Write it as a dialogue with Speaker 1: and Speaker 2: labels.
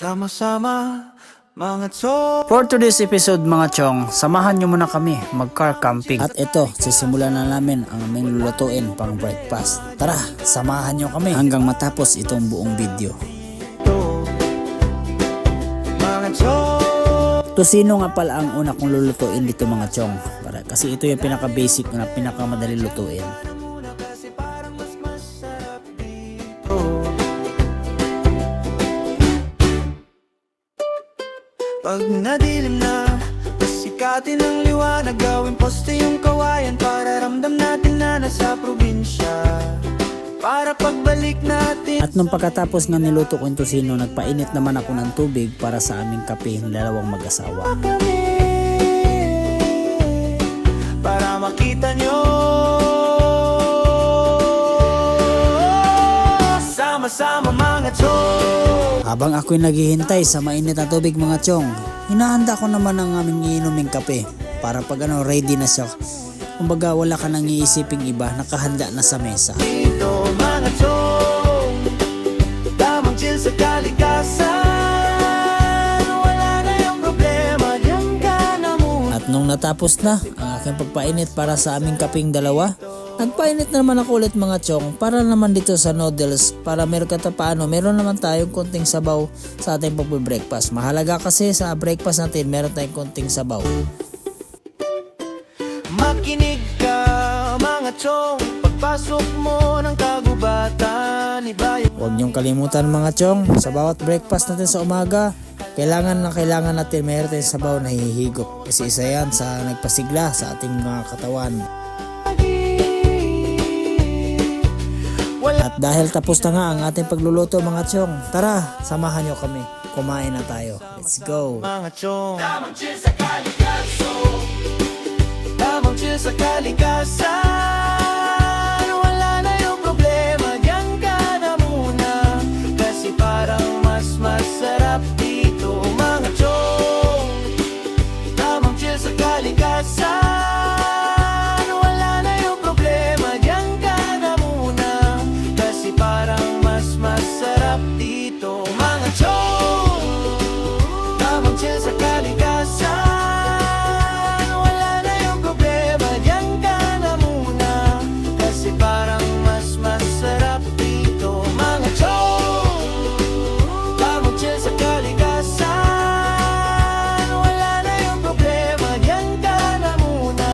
Speaker 1: Sama-sama, mga chong.
Speaker 2: For today's episode mga chong, samahan nyo muna kami mag-car camping. At ito, sisimulan na namin ang aming lulutuin pang breakfast. Tara, samahan nyo kami hanggang matapos itong buong video.
Speaker 1: Mga chong.
Speaker 2: Tosino nga pala ang una kong lulutuin dito mga chong. Kasi ito yung pinaka-basic na pinaka-madali lutuin.
Speaker 1: Pag nadilim na, pasikatin ang liwanag, gawin poste yung kawayan para ramdam natin na nasa probinsya. Para pagbalik natin.
Speaker 2: At nung pagkatapos nga niluto ko yung tosino, nagpainit naman ako ng tubig para sa aming kape ng dalawang mag-asawa.
Speaker 1: Para makita nyo, sama-sama mga chong.
Speaker 2: Habang ako'y naghihintay sa mainit na tubig mga chong, hinahanda ko naman ang aming iinuming kape para pag ready na siya. Kumbaga wala ka nang iisiping iba, nakahanda na sa mesa.
Speaker 1: Dito mga chong, tamang chill sa kalikasan. Wala na yung problema, diyan ka na muna.
Speaker 2: At nung natapos na ang aking pagpainit para sa aming kaping dalawa, nagpainit na naman ako ulit mga chong para naman dito sa noodles para meron naman tayong konting sabaw sa ating pag-breakfast. Mahalaga kasi sa breakfast natin meron tayong konting sabaw.
Speaker 1: Makinig ka mga chong, pagpasok mo ng kagubatan, iba yung
Speaker 2: Huwag niyong kalimutan mga chong, sa bawat breakfast natin sa umaga, kailangan natin meron tayong sabaw na hihigop. Kasi isa yan sa nagpasigla sa ating mga katawan. At dahil tapos na nga ang ating pagluluto mga chong, tara, samahan nyo kami. Kumain na tayo. Let's go!
Speaker 1: mga chong. Tamang chill sa kalikasan. Tamang chill sa kalikasan.